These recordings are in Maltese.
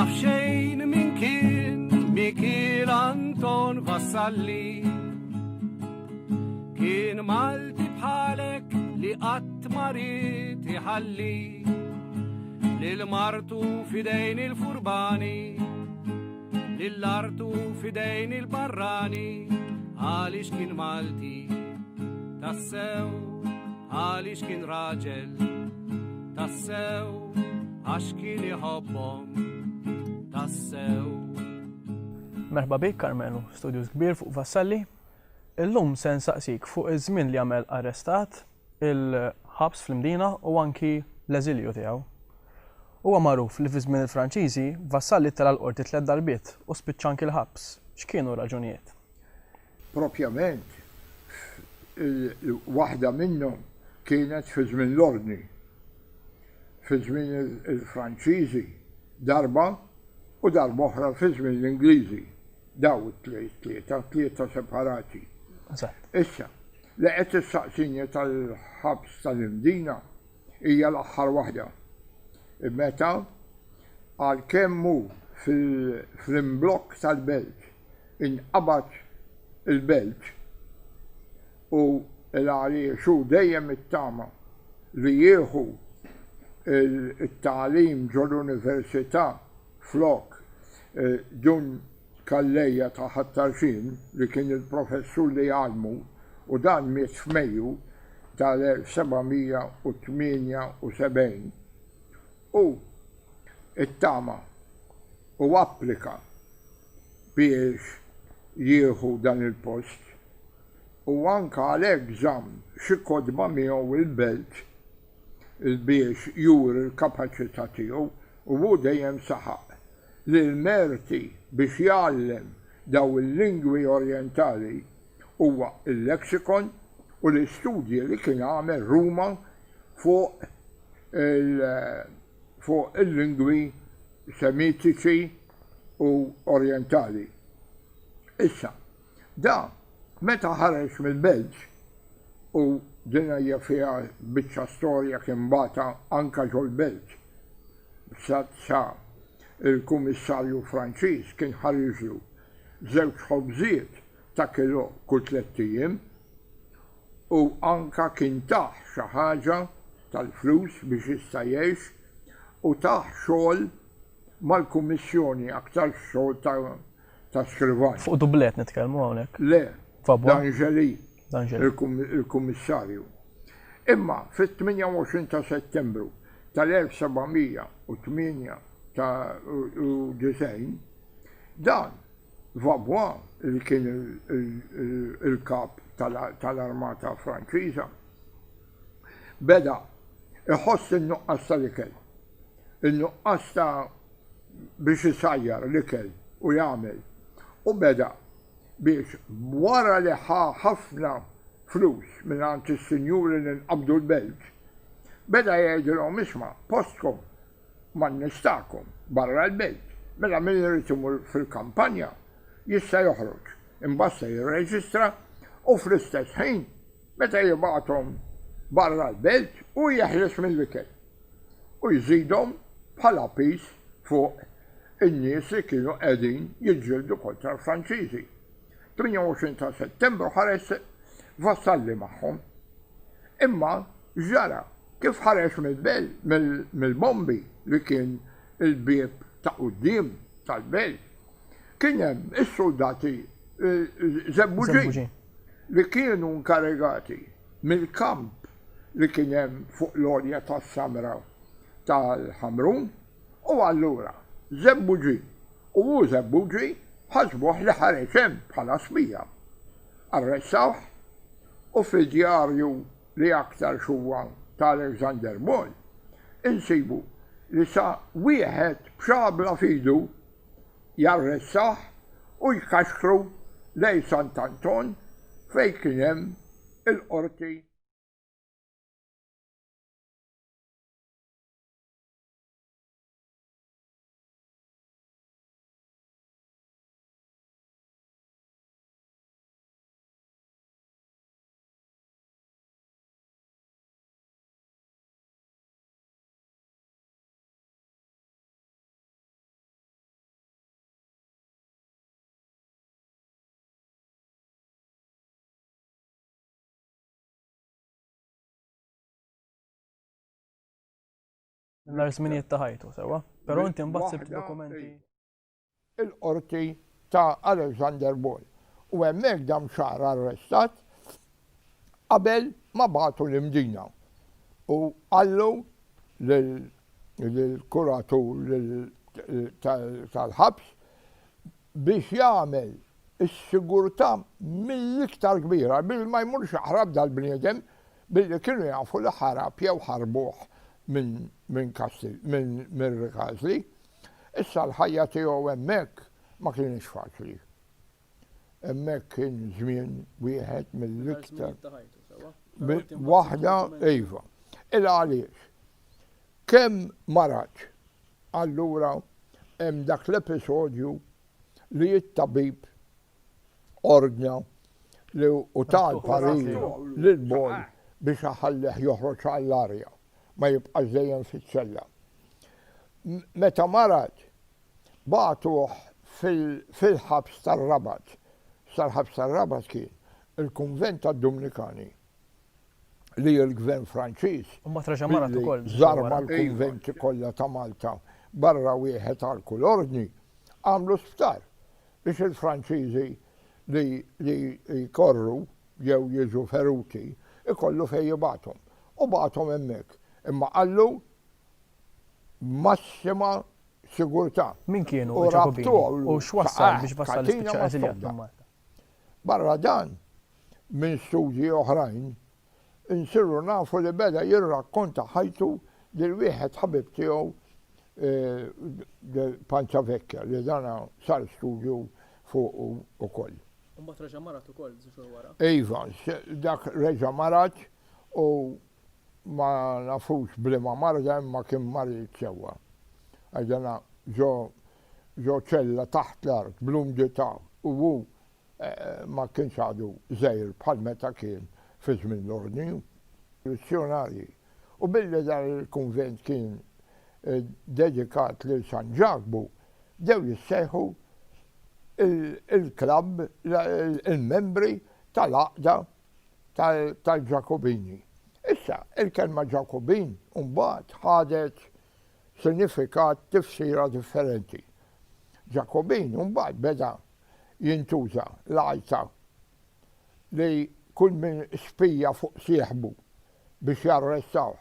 jaf xejn min kien Michel Anton Vassalli. Kien Malti bħalek li qatt marit iħalli lil martu fidejn il-furbani, lill-artu fidejn il-barrani, għalix kien Malti tassew, għalix kien raġel tassew, għax kien iħobbhom tassew. Merħba bik Karmelu, studios kbir fuq Vassalli. Illum se nsaqsik fuq iż-żmien li għamel arrestat, il-ħabs fl-Mdina u anki l-eżilju tiegħu. Huwa magħruf li fi żmien il-Franċiżi Vassalli tela l-qorti 3 darbiet u spiċċa anki l-ħabs. X'kienu raġunijiet? Propjament, waħda minnhom kienet fi żmien l-ordni. Fi żmien il-Franċiżi darba u darba oħra fi żmien l-Ingliżi. Daw tlieta separati. Issa, li qed issaqsini tal-ħabs tal-Mdina hija l-aħħar waħda. Meta għalkemm hu fl-imblokk tal-Belt inqabad il-Belt u l-għaliex hu dejjem it-tama li jieħu it-tagħlim ġol-università flok dun kallejja ta' ħattarxin li kien il-professur li għalmu u dan miet f'Mejju tal-1778 u it-tama u applika biex jieħu dan il-post u anka għalhekk żamm xi kodba miegħu il-Belt biex juri l-kapaċità tiegħu u hu dejjem saħaq li l-merti biex jgħallem daw il-lingwi orjentali huwa il-leksikon u l-istudji li kien għamel Ruma fuq il-lingwi semitiċi u orjentali. Issa, da meta ħareġ mill-Belt u din hija fiha biċċa storja kien bata anka ġol-Belt sa il-Kummissarju Franċiż kien ħarriġlu 2 ħobżiet ta' kilo kull 3 ijiem u anka kien taħ xi ħaġa tal-flus biex jista' jgħix u taħ xogħol mal-Kummissjoni aktar xogħol ta' skrivani. Fuq dublet nitkellmu hawnhekk. Le, D'Angeli, il-Kummissarju. Imma fit-28 ta' Settembru tal-1798 dan Vaubois li kien il-kap tal-armata Franċiża beda iħoss in-nuqqas tal-ikel. In-nuqqas ta' biex isajjar l-ikel u jagħmel u beda biex wara li ħafna flus mingħand is-sinjuri li nqabdu l-Belt beda jgħidilhom isma' postkom ma' nistakom barra l-Belt. Mela min irid imur fil-kampanja jista' joħroġ, imbagħad jirreġistra u fl-istess ħin meta jibgħathom barra l-Belt u jeħles mill-ikel u jżidhom bħala pis fuq in-nies li kienu qegħdin jiġġieldu kontra l-Franċiżi. 28 ta' Settembru ħareġ Vassalli magħhom. Imma ġara kif ħareġ mill-bombi li kien il-bieb ta' quddiem tal-Belt, kien hemm is-soldati Żebbuġin li kienu nkarigati mill-kamp li kien hemm fuq l-għolja tas-Samra tal-Ħamrun u allura Żebbuġin u hu Żebbuġin ħasbuh li ħareġ hemm bħala spija. Arrestawh u fid-djarju li aktar xuwa ta' Alexander Moll insibu li sa wieħed b'xabla f'idu jarrestaħ u jkaxkru lejn Sant'Anton fejn kien hemm il-qorti L-żminijiet ta' ħajtu sewa. Però inti mbagħad sibt dokumenti. Il-qorti ta' Alexander Ball. U hemmhekk dam xahar arrestat qabel ma bagħtu l-imdina. U qallu lill-kuratur tal-ħabs biex jagħmel is-sigurtà mill-iktar kbira bil ma jmurx jaħrab dal-bniedem billi kienu jafu li ħarab jew ħarbuh minn Rikasli. Issa l-ħajja tiegħu hemmhekk ma kienx faċli. Hemmhekk kien żmien wieħed mill-iktar. Waħda iva. Il-għaliex. Kemm marat allura hemm dak l-episodju li t-tabib ordna li u tal-parir lil-bol biex aħallih joħroġ għall-arja ma jibqax dejjem fiċ-ċella. Meta marat bagħtuh fil-ħabs tar-Rabat. Sal-ħabs tar-Rabat kien il-Kunvent tad-Dominikani li l-Gvern Franċiż żarma l-kunventi kollha ta' Malta barra wieħed għal kull ordni għamlu sptar biex il-Franċiżi li jkorru jew jiġu feruti ikollu fejn jibgħathom. U bagħthom hemmhekk. Imma qallu massima sigurtà. Min kienu Ġakobini? U x'wassal biex wassal l-ispiċċa eżiljat minn Malta? Barra dan, minn studji oħrajn, insiru nafu li beda jirrakkonta ħajtu lil wieħed ħabib tiegħu Panza Vecchia li dana sar studju fuq ukoll. Mbagħad reġa' marat ukoll xhur wara. Iva, dak reġa' marat u ma nafux bliema marda imma kien marit sewwa. Għajdana ġo ċella taħt l-art bl-umdità u hu ma kienx għadu żgħir bħal meta kien fi żmien l-ordni. Rizzjonarji. U billi dan il-kunvent kien dedikat lil San Ġakbu, dew jissejħu il-klabb, il-membri tal-aqda tal-Ġakobini. Issa, il-kelma Ġakobin mbagħad ħadet sinifikat tifsira differenti. Ġakobin mbagħad beda jintuża l-għajta li kull min spija fuq sieħbu biex jarrestawh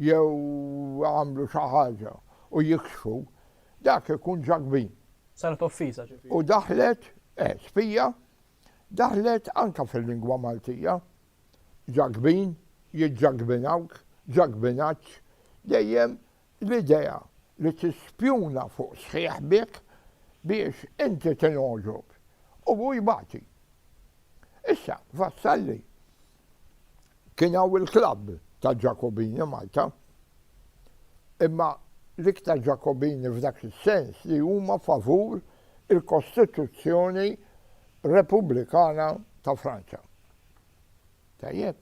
jew għamlu xi ħaġa u jikxfu, dak ikun ġakbin. Saret offiża ġifieri. U daħlet, spija, daħlet anka fil-lingwa Maltija. Ġakbin, jiġġakbinawk, ġakbinaċ, dejjem l-idea li tispjuna fuq sħiħ bik biex inti tinogħġob u hu jbagħti. Issa, Vassalli kien hawn il-klabb ta' Ġakobini Malta, imma l-iktar Ġakobini f'dak is-sens li huma favur il-Kostituzzjoni Repubblikana ta' Franza. Tajjeb.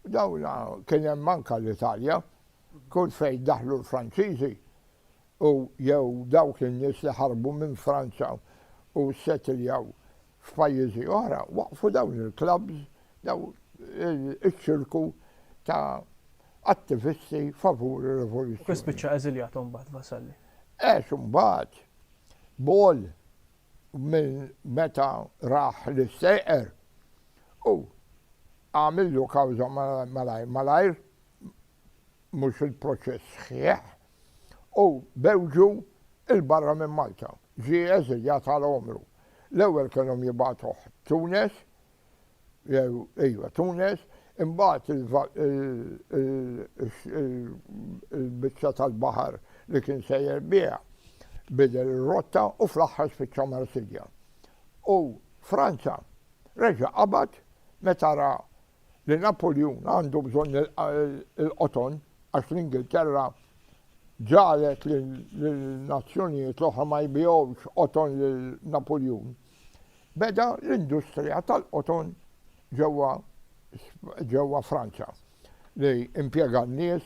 Dawna kien hemm anke l-Italja, kull fejn daħlu l-Franċiżi u jew dawk in-nies li ħarbu minn Franza u settiljaw f'pajjiżi oħra, waqfu dawn il-klabs, dawn iċ-ċirku ta' attivisti favur ir-rivoluzzjoni. Kif spiċċa eżiljat mbagħad Vassalli? Mbagħad Bol minn meta raħ l-istejqer u għamillu kawża malajr mhux il-proċess sħiħ u bewġu il-barra minn Malta. Ġie eżiljat għal omru. L-ewwel kellhom jibgħatuh Tunes, Tunes, imbagħad il-biċċa tal-baħar li kien sejjer biha bidel ir-rotta u fl-aħħar spiċċa Marsilja. U Franza reġa' qabad meta ra li Napoleon għandu bżonn il-qoton għax l-Ingilterra ġalet lill-nazzjonijiet l-oħra ma jbijgħux qoton lil Napoleon. Beda l-industrija tal-qoton ġewwa Franza li impjega n-nies,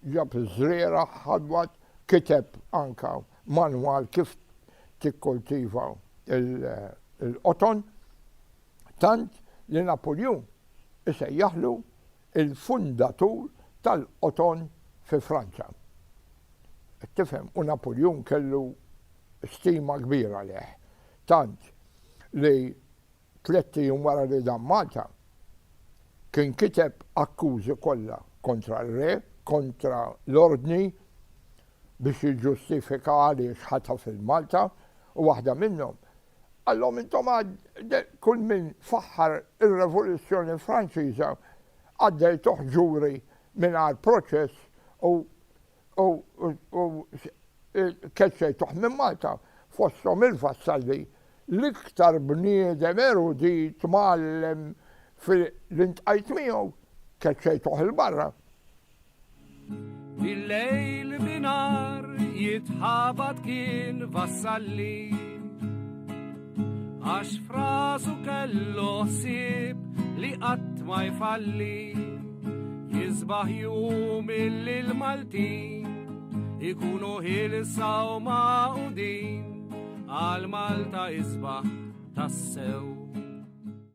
ġab iż-żriera, ħadwat, kiteb anka manwal kif tikkultiva il-qoton, tant li Napoleon isejjaħlu il-fundatur tal-qoton fi Franza. tifhem, u Napoleon kellu stima kbira leħ. Tant li 3 jum wara li dan Malta kien kiteb akkużi kollha kontra r-re, kontra l-ordni biex jiġġustifika għaliex ħataf fil-Malta u waħda minnhom. Għallhom intom kull min faħħar ir-Revoluzzjoni Franċiża għaddej toħġuri mingħajr proċess u keċċejtuh minn Malta. Fosthom il-Vassalli l-iktar bniedem erudit mgħallem fil-intqajt miegħu keċċejtuh il-barra. Bil-lejl binar jitħabad kien Vassalli għax frasu kellu ħsieb li qatt ma jfalli jisbaħ jum il-Maltin ikunu ħilsa u maqudin għal Malta isbaħ tassew.